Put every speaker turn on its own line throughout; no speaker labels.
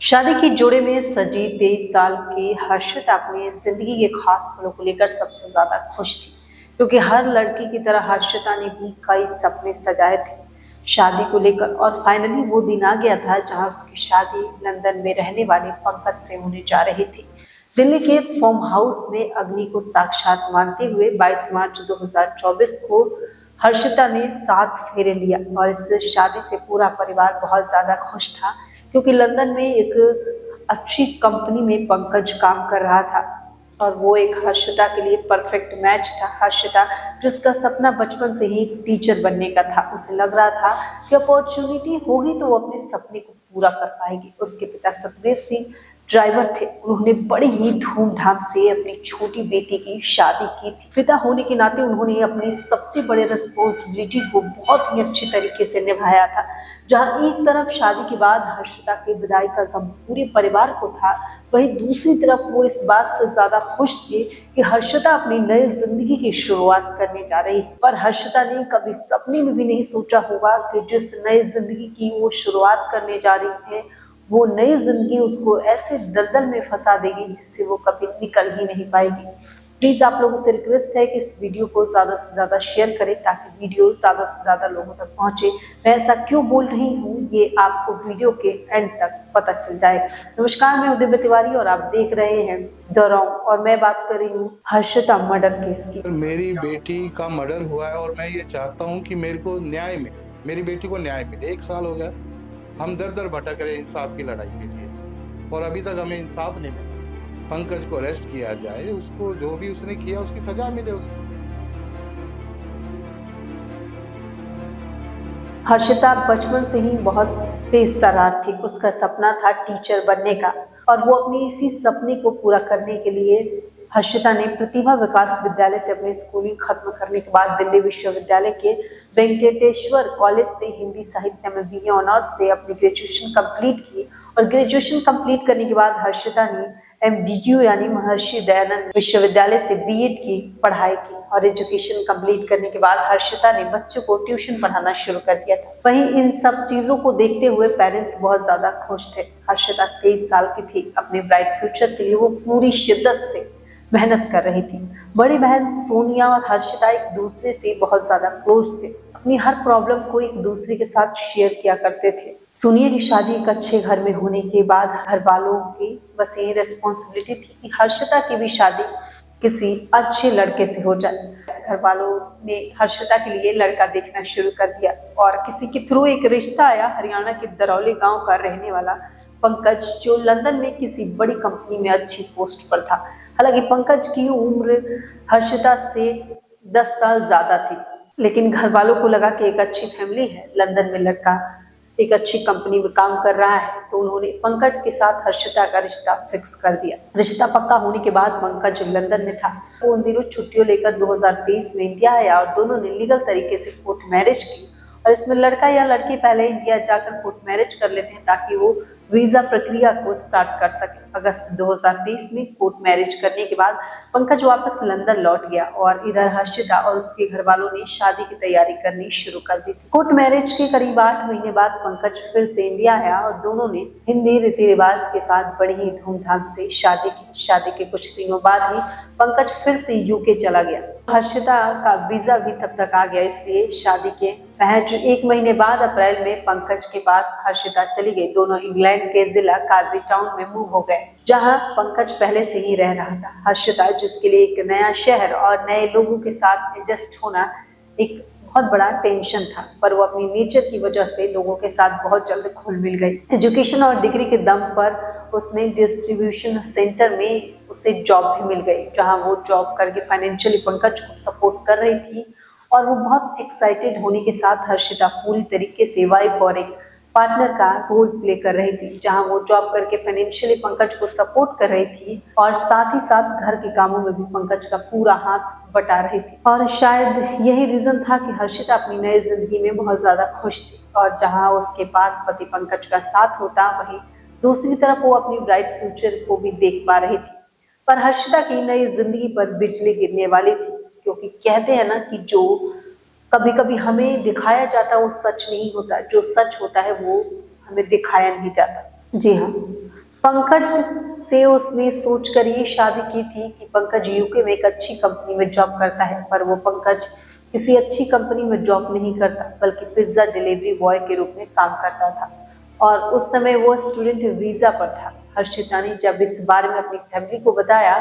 शादी की जोड़े में सजी 23 साल की हर्षिता अपनी जिंदगी के खास पलों को लेकर सबसे ज्यादा खुश थी, क्योंकि हर लड़की की तरह हर्षिता ने भी कई सपने सजाए थे शादी को लेकर। और फाइनली वो दिन आ गया था जहां उसकी शादी लंदन में रहने वाले पंकज से होने जा रही थी। दिल्ली के फार्म हाउस में अग्नि को साक्षात मानते हुए 22 मार्च 2024 को हर्षिता ने 7 फेरे लिया। और इस शादी से पूरा परिवार बहुत ज्यादा खुश था, क्योंकि लंदन में एक अच्छी कंपनी में पंकज काम कर रहा था और वो एक हर्षिता के लिए परफेक्ट मैच था। हर्षिता, जिसका सपना बचपन से ही टीचर बनने का था, उसे लग रहा था कि अपॉर्चुनिटी होगी तो वो अपने सपने को पूरा कर पाएगी। उसके पिता सतबीर सिंह ड्राइवर थे। उन्होंने बड़ी ही धूमधाम से अपनी छोटी बेटी की शादी की थी। पिता होने के नाते उन्होंने अपनी सबसे बड़े रिस्पॉन्सिबिलिटी को बहुत ही अच्छी तरीके से निभाया था। जहां एक तरफ शादी के बाद हर्षिता की विदाई का गम पूरे परिवार को था, वहीं दूसरी तरफ वो इस बात से ज्यादा खुश थे कि हर्षिता अपनी नई जिंदगी की शुरुआत करने जा रही है। पर हर्षिता ने कभी सपने में भी नहीं सोचा होगा कि जिस नई जिंदगी की वो शुरुआत करने जा रही है, वो नई जिंदगी उसको ऐसे दलदल में फंसा देगी जिससे वो कभी निकल ही नहीं पाएगी। प्लीज आप लोगों से रिक्वेस्ट है कि इस वीडियो को ज्यादा से ज्यादा शेयर करें, ताकि वीडियो ज्यादा से ज्यादा लोगों तक पहुंचे। मैं ऐसा क्यों बोल रही हूँ ये आपको वीडियो के एंड तक पता चल जाएगा। नमस्कार, मैं उदिव्य तिवारी और आप देख रहे हैं द रॉन्ग, और मैं बात कर रही हूँ हर्षिता मर्डर केस की।
मेरी बेटी का मर्डर हुआ है और मैं ये चाहता हूँ कि मेरे को न्याय मिले, मेरी बेटी को न्याय मिले। 1 साल हो गया, हम दर दर भटक रहे इंसाफ की लड़ाई के लिए और अभी तक हमें इंसाफ नहीं मिला। पंकज को अरेस्ट किया जाए, उसको जो भी उसने किया उसकी सजा मिले उसको।
हर्षिता बचपन से ही बहुत तेज तर्रार थी। उसका सपना था टीचर बनने का, और वो अपने इसी सपने को पूरा करने के लिए हर्षिता ने प्रतिभा विकास विद्यालय से अपनी स्कूलिंग खत्म करने के बाद दिल्ली विश्वविद्यालय के वेंकटेश्वर कॉलेज से हिंदी साहित्य में बीए ऑनर्स से अपनी ग्रेजुएशन कंप्लीट की। और ग्रेजुएशन कंप्लीट करने के बाद हर्षिता ने MDU यानी महर्षि दयानंद विश्वविद्यालय से बीएड की पढ़ाई की। और एजुकेशन कंप्लीट करने के बाद हर्षिता ने बच्चों को ट्यूशन पढ़ाना शुरू कर दिया था। वहीं इन सब चीजों को देखते हुए पेरेंट्स बहुत ज्यादा खुश थे। हर्षिता 23 साल की थी। अपने ब्राइट फ्यूचर के लिए वो पूरी शिद्दत से मेहनत कर रही थी। बड़ी बहन सोनिया और हर्षिता एक दूसरे से बहुत ज्यादा क्लोज थे। अपनी हर प्रॉब्लम को एक दूसरे के साथ शेयर किया करते थे। सोनिया की शादी एक अच्छे घर में होने के बाद घर वालों की बस यही रिस्पॉन्सिबिलिटी थी कि हर्षिता की भी शादी किसी अच्छे लड़के से हो जाए। घर वालों ने हर्षिता के लिए लड़का देखना शुरू कर दिया और किसी के थ्रू एक रिश्ता आया। हरियाणा के दरौली गांव का रहने वाला पंकज, जो लंदन में किसी बड़ी कंपनी में अच्छी पोस्ट पर था। हालांकि पंकज की उम्र हर्षिता से 10 साल ज्यादा थी, लेकिन घर वालों को लगा कि एक अच्छी फैमिली है, लंदन में लड़का एक अच्छी कंपनी में काम कर रहा है, तो उन्होंने पंकज के साथ हर्षिता का रिश्ता फिक्स कर दिया। रिश्ता पक्का होने के बाद पंकज लंदन में था। वो उन दिनों छुट्टियों लेकर 2023 में इंडिया आया और दोनों ने लीगल तरीके से कोर्ट मैरिज की। और इसमें लड़का या लड़की पहले इंडिया जाकर कोर्ट मैरिज कर लेते हैं ताकि वो वीजा प्रक्रिया को स्टार्ट कर सके। अगस्त 2023 में कोर्ट मैरिज करने के बाद पंकज वापस लंदन लौट गया और इधर हर्षिता और उसके घर वालों ने शादी की तैयारी करनी शुरू कर दी थी। कोर्ट मैरिज के करीब 8 महीने बाद पंकज फिर से इंडिया आया और दोनों ने हिंदी रीति रिवाज के साथ बड़ी ही धूमधाम से शादी की। शादी के कुछ दिनों बाद ही पंकज फिर से यूके चला गया। हर्षिता का वीजा भी तब तक आ गया, इसलिए शादी के महज 1 महीने बाद अप्रैल में पंकज के पास हर्षिता चली गई। दोनों इंग्लैंड के जिला कार्बी टाउन में मूव हो गए, जहां पंकज पहले से ही रह रहा था। हर्षिता, जिसके लिए एक नया शहर और नए लोगों के साथ एडजस्ट होना एक बहुत बड़ा टेंशन था, पर वो अपनी नेचर की वजह से लोगों के साथ बहुत जल्द घुल मिल गई। एजुकेशन और डिग्री के दम पर उसने डिस्ट्रीब्यूशन सेंटर में उसे जॉब भी मिल गई, जहां वो जॉब करके फाइनेंशियली पंकज को सपोर्ट कर रही थी। और वो बहुत एक्साइटेड होने के साथ हर्षिता पूरी तरीके से वाइफ और एक पार्टनर का रोल प्ले कर रही थी, जहां वो जॉब करके फाइनेंशियली पंकज को सपोर्ट कर रही थी और साथ ही साथ घर के कामों में भी पंकज का पूरा हाथ बटा रही थी। और शायद यही रीजन था कि हर्षिता अपनी नई जिंदगी में बहुत ज्यादा खुश थी। और जहां उसके पास पति पंकज का साथ होता, वहीं दूसरी तरफ वो अपनी ब्राइट फ्यूचर को भी देख पा रही थी। पर हर्षिता की नई जिंदगी पर बिजली गिरने वाली थी, क्योंकि कहते हैं ना कि जो कभी कभी हमें दिखाया जाता वो सच नहीं होता, जो सच होता है वो हमें दिखाया नहीं जाता। जी हाँ, पंकज से उसने सोचकर ये शादी की थी कि पंकज यूके में एक अच्छी कंपनी में जॉब करता है, पर वो पंकज किसी अच्छी कंपनी में जॉब नहीं करता बल्कि पिज्जा डिलीवरी बॉय के रूप में काम करता था और उस समय वो स्टूडेंट वीजा पर था। हर्षिता ने जब इस बारे में अपनी फैमिली को बताया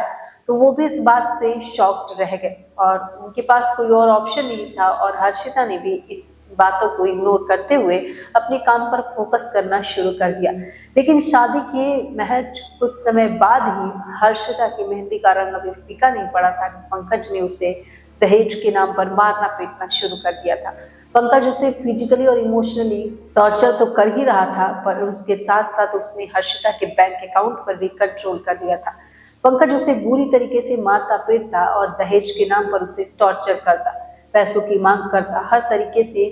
तो वो भी इस बात से शॉक्ड रह गए और उनके पास कोई और ऑप्शन नहीं था और हर्षिता ने भी इस बातों को इग्नोर करते हुए अपने काम पर फोकस करना शुरू कर दिया। लेकिन शादी के महज कुछ समय बाद ही हर्षिता की मेहंदी का रंग अभी फीका नहीं पड़ा था कि पंकज ने उसे दहेज के नाम पर मारना पीटना शुरू कर दिया था। पंकज उसे फिजिकली और इमोशनली टॉर्चर तो कर ही रहा था, पर उसके साथ साथ उसने हर्षिता के बैंक अकाउंट पर भी कंट्रोल कर दिया था। पंकज उसे बुरी तरीके से मारता पीटता और दहेज के नाम पर उसे टॉर्चर करता, पैसों की मांग करता, हर तरीके से।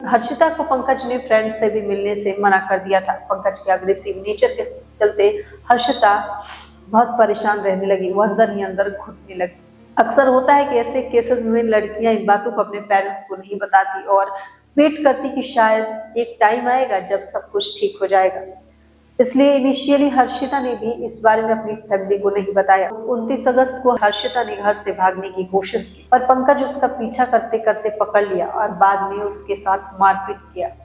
हर्षिता को पंकज ने फ्रेंड से भी मिलने से मना कर दिया था। पंकज के अग्रेसिव नेचर के चलते हर्षिता बहुत परेशान रहने लगी, वो अंदर ही अंदर घुटने लगी। अक्सर होता है कि ऐसे केसेस में लड़कियां इन बातों को अपने पेरेंट्स को नहीं बताती और वेट करती कि शायद एक टाइम आएगा जब सब कुछ ठीक हो जाएगा। इसलिए इनिशियली हर्षिता ने भी इस बारे में अपनी फैमिली को नहीं बताया। 29 अगस्त को हर्षिता ने घर से भागने की कोशिश की पर पंकज उसका पीछा करते करते पकड़ लिया और बाद में उसके साथ मारपीट।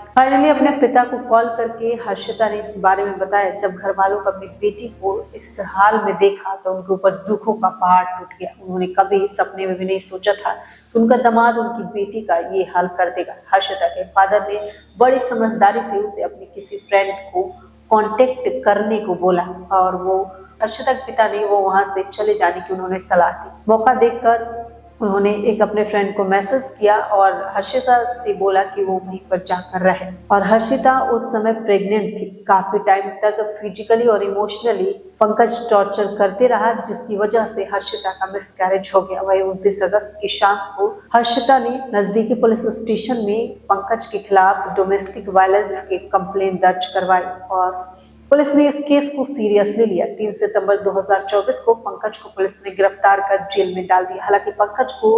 फाइनली अपने पिता को कॉल करके हर्षिता ने इस बारे में बताया। जब घर वालों को अपनी बेटी को इस हाल में देखा तो उनके ऊपर दुखों का पहाड़ टूट गया। उन्होंने कभी सपने में भी नहीं सोचा था कि उनका दामाद उनकी बेटी का ये हाल कर देगा। हर्षिता के फादर ने बड़ी समझदारी से उसे अपने किसी फ्रेंड को कांटेक्ट करने को बोला और वो हर्षिता के पिता ने वो वहां से चले जाने की उन्होंने सलाह दी। मौका देखकर उन्होंने एक अपने फ्रेंड को मैसेज किया और हर्षिता से बोला कि वो वहीं पर जाकर रहे। और हर्षिता उस समय प्रेग्नेंट थी। काफी टाइम तक फिजिकली और इमोशनली पंकज टॉर्चर करते रहा, जिसकी वजह से हर्षिता का मिसकैरेज हो गया। वही 29 अगस्त की शाम को हर्षिता ने नजदीकी पुलिस स्टेशन में पंकज के खिलाफ डोमेस्टिक वायलेंस की कंप्लेंट दर्ज करवाई और पुलिस ने इस केस को सीरियसली लिया। 3 सितंबर 2024 को पंकज को पुलिस ने गिरफ्तार कर जेल में डाल दिया। हालांकि पंकज को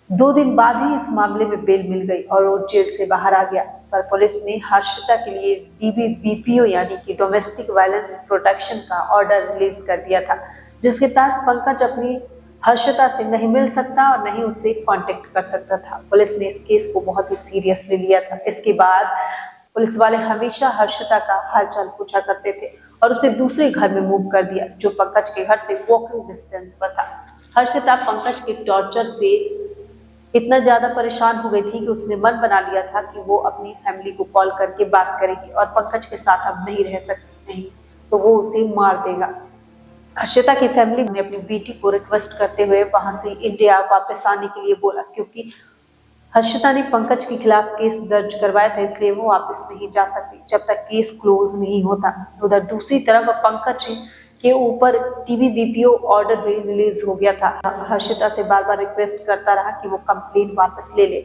2 दिन बाद ही इस मामले में बेल मिल गई और वो जेल से बाहर आ गया, पर पुलिस ने हर्षिता के लिए DBPO यानी कि डोमेस्टिक वायलेंस प्रोटेक्शन का ऑर्डर रिलीज कर दिया था, जिसके तहत पंकज अपनी हर्षिता से नहीं मिल सकता और नहीं उसे कांटेक्ट कर सकता था। पुलिस ने इस केस को बहुत ही सीरियसली लिया था। इसके बाद पुलिस वाले हमेशा हर्षिता का हालचाल पूछा करते थे और उसे दूसरे घर में मूव कर दिया जो पंकज के घर से वॉकिंग डिस्टेंस पर था। हर्षिता पंकज के टॉर्चर से इतना ज्यादा परेशान हो गई थी कि उसने मन बना लिया था कि वो अपनी फैमिली को कॉल करके बात करेगी और पंकज के साथ अब नहीं रह सकती, नहीं तो वो उसे मार देगा। हर्षिता की फैमिली ने अपनी बेटी को रिक्वेस्ट करते हुए वहां से इंडिया वापस आने के लिए बोला, क्योंकि हर्षिता ने पंकज के खिलाफ केस दर्ज करवाया था, इसलिए वो वापस नहीं जा सकती जब तक केस क्लोज नहीं होता। उधर दूसरी तरफ पंकज के ऊपर DBPO ऑर्डर भी रिलीज हो गया था। हर्षिता से बार बार रिक्वेस्ट करता रहा कि वो कंप्लेंट वापस ले ले।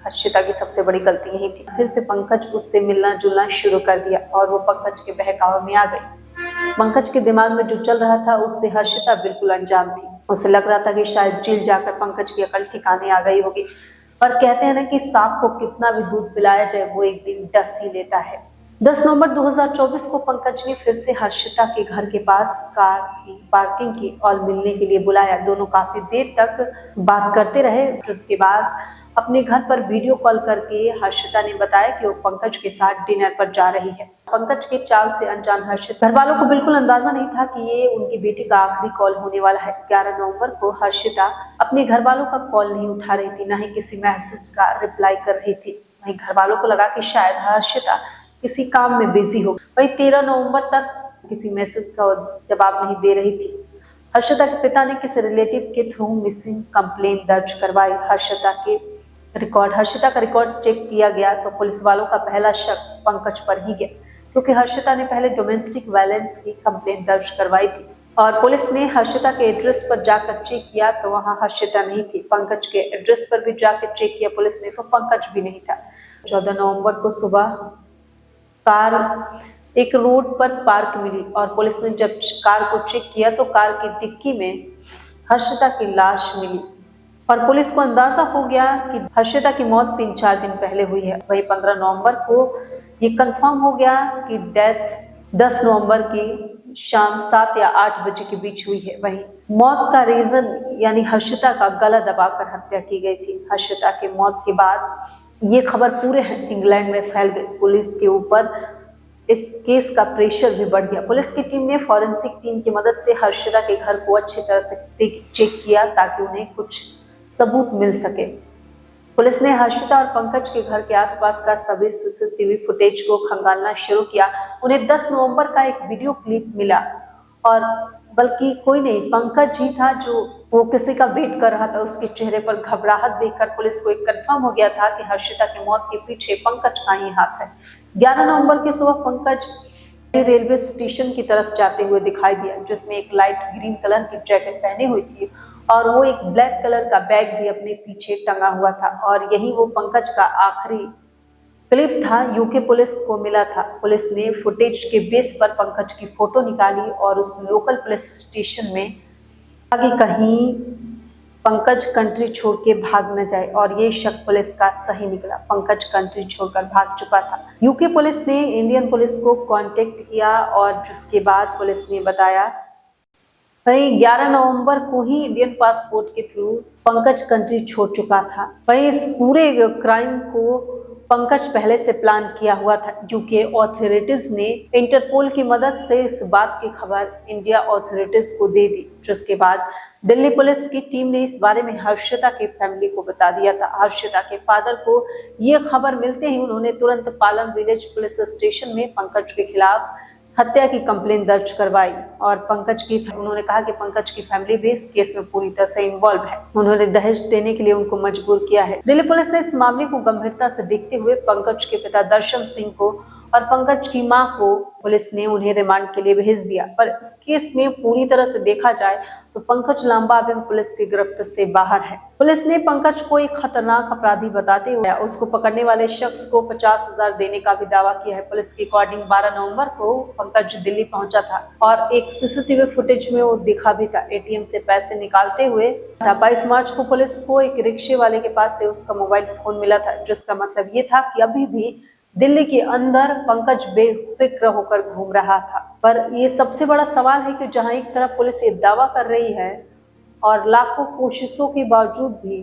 हर्षिता की सबसे बड़ी गलती यही थी। फिर से पंकज उससे मिलना जुलना शुरू कर दिया और वो पंकज के बहकावे में आ गई। पंकज के दिमाग में जो चल रहा था उससे हर्षिता बिल्कुल अनजान थी। उसे लग रहा था कि शायद जेल जाकर पंकज की अकल ठिकाने आ गई होगी, पर कहते हैं ना कि सांप को कितना भी दूध पिलाया जाए वो एक दिन डस ही लेता है। 10 नवंबर 2024 को पंकज ने फिर से हर्षिता के घर के पास कार की पार्किंग की और मिलने के लिए बुलाया। दोनों काफी देर तक बात करते रहे। उसके बाद अपने घर पर वीडियो कॉल करके हर्षिता ने बताया कि वो पंकज के साथ डिनर पर जा रही है। पंकज के चाल से अनजान हर्षिता घर वालों को बिल्कुल अंदाजा नहीं था कि ये उनकी बेटी का आखिरी कॉल होने वाला है। 11 नवंबर को हर्षिता अपने घर वालों का कॉल नहीं उठा रही थी, न ही किसी मैसेज का रिप्लाई कर रही थी। वहीं घर वालों को लगा कि शायद हर्षिता किसी काम में बिजी हो। वहीं 13 नवंबर तक किसी मैसेज का जवाब नहीं दे रही थी। हर्षिता के पिता ने किसी रिलेटिव के थ्रू मिसिंग कंप्लेंट दर्ज करवाई। हर्षिता का रिकॉर्ड चेक किया गया तो पुलिस वालों का पहला शक पंकज पर ही गया, क्योंकि हर्षिता ने पहले डोमेस्टिक वायलेंस की कंप्लेंट दर्ज करवाई थी और पुलिस ने हर्षिता के एड्रेस पर जाकर चेक किया तो वहां हर्षिता नहीं थी। पंकज के एड्रेस पर भी जाकर चेक किया पुलिस ने तो पंकज भी नहीं था। 14 नवंबर को सुबह कार एक रोड पर पार्क मिली और पुलिस ने जब कार को चेक किया तो कार की डिक्की में हर्षिता की लाश मिली और पुलिस को अंदाजा हो गया कि हर्षिता की मौत 3-4 दिन पहले हुई है। वही 15 नवंबर को ये कंफर्म हो गया कि डेथ 10 नवंबर की शाम 7 या 8 बजे के बीच हुई है। वहीं मौत का रीजन यानी हर्षिता का गला दबाकर हत्या की गई थी। हर्षिता के मौत के बाद ये खबर पूरे इंग्लैंड में फैल गई। पुलिस के ऊपर इस केस का प्रेशर भी बढ़ गया। पुलिस की टीम ने फॉरेंसिक टीम की मदद से हर्षिता के घर को अच्छी तरह से चेक किया ताकि उन्हें कुछ सबूत मिल सके। पुलिस ने हर्षिता और पंकज के घर के आसपास का सभी सीसीटीवी फुटेज को खंगालना शुरू किया। उन्हें 10 नवंबर का एक वीडियो क्लिप मिला और बल्कि कोई नहीं, पंकज ही था जो वो किसी का वेट कर रहा था। उसके चेहरे पर घबराहट देखकर पुलिस को एक कंफर्म हो गया था कि हर्षिता की मौत के पीछे पंकज का ही हाथ है। 11 नवंबर की सुबह पंकज रेलवे स्टेशन की तरफ जाते हुए दिखाई दिया, जिसमें एक लाइट ग्रीन कलर की जैकेट पहनी हुई थी और वो एक ब्लैक कलर का बैग भी अपने पीछे टंगा हुआ था और यही वो पंकज का आखिरी क्लिप था। यूके पुलिस को मिला था। पुलिस ने फुटेज के बेस पर पंकज की फोटो निकाली और उस लोकल पुलिस स्टेशन में आगे कहीं पंकज कंट्री छोड़ के भाग न जाए और ये शक पुलिस का सही निकला। पंकज कंट्री छोड़कर भाग चुका था। यूके पुलिस ने इंडियन पुलिस को कांटेक्ट किया और जिसके बाद पुलिस ने बताया वही 11 नवंबर को ही इंडियन पासपोर्ट के थ्रू पंकज कंट्री छोड़ चुका था। वही इस पूरे क्राइम को पंकज पहले से प्लान किया हुआ था। यूके ऑथोरिटीज ने इंटरपोल की मदद से इस बात की खबर इंडिया ऑथोरिटीज को दे दी, जिसके बाद दिल्ली पुलिस की टीम ने इस बारे में हर्षिता की फैमिली को बता दिया था। हर्षिता के फादर को यह खबर मिलते ही उन्होंने तुरंत पालम विलेज पुलिस स्टेशन में पंकज के खिलाफ हत्या की कंप्लेंट दर्ज करवाई और उन्होंने कहा कि पंकज की फैमिली भी इस केस में पूरी तरह से इन्वॉल्व है। उन्होंने दहेज देने के लिए उनको मजबूर किया है। दिल्ली पुलिस ने इस मामले को गंभीरता से देखते हुए पंकज के पिता दर्शन सिंह को और पंकज की मां को पुलिस ने उन्हें रिमांड के लिए भेज दिया। पर इस केस में पूरी तरह से देखा जाए तो पंकज लांबा अभी पुलिस की गिरफ्त से बाहर है। पुलिस ने पंकज को एक खतरनाक अपराधी बताते हुए उसको पकड़ने वाले शख्स को 50,000 देने का भी दावा किया है। पुलिस के अकॉर्डिंग 12 नवंबर को पंकज दिल्ली पहुंचा था और एक सीसीटीवी फुटेज में वो दिखा भी था एटीएम से पैसे निकालते हुए। 22 मार्च को पुलिस को एक रिक्शे वाले के पास से उसका मोबाइल फोन मिला था, जिसका मतलब ये था कि अभी भी दिल्ली के अंदर पंकज बेफिक्र होकर घूम रहा था। पर ये सबसे बड़ा सवाल है कि जहां एक तरफ पुलिस ये दावा कर रही है और लाखों कोशिशों के बावजूद भी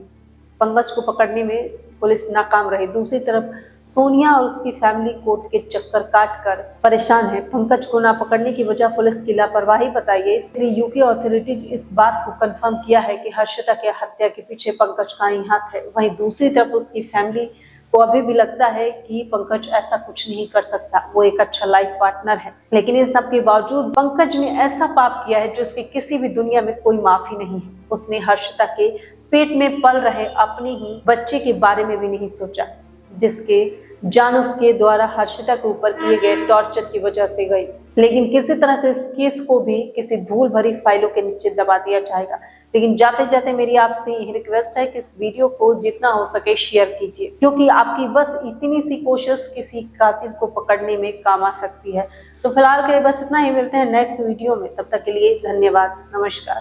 पंकज को पकड़ने में पुलिस नाकाम रही, दूसरी तरफ सोनिया और उसकी फैमिली कोर्ट के चक्कर काटकर परेशान है। पंकज को ना पकड़ने की वजह पुलिस की लापरवाही बताई है। इसलिए यूके अथॉरिटीज इस बात को कंफर्म किया है कि हर्षिता के हत्या के पीछे पंकज का ही हाथ है। वहीं दूसरी तरफ उसकी फैमिली को अभी भी लगता है कि पंकज ऐसा कुछ नहीं कर सकता, वो एक अच्छा लाइफ पार्टनर है। लेकिन इन सब के बावजूद पंकज ने ऐसा पाप किया है जिसकी किसी भी दुनिया में कोई माफी नहीं है। उसने हर्षिता के पेट में पल रहे अपने ही बच्चे के बारे में भी नहीं सोचा, जिसके जान उसके द्वारा हर्षिता के ऊपर किए गए टॉर्चर की वजह से गई। लेकिन किसी तरह से इस केस को भी किसी धूल भरी फाइलों के नीचे दबा दिया जाएगा। लेकिन जाते जाते मेरी आपसे यही रिक्वेस्ट है कि इस वीडियो को जितना हो सके शेयर कीजिए, क्योंकि आपकी बस इतनी सी कोशिश किसी कातिल को पकड़ने में काम आ सकती है। तो फिलहाल के लिए बस इतना ही। मिलते हैं नेक्स्ट वीडियो में, तब तक के लिए धन्यवाद, नमस्कार।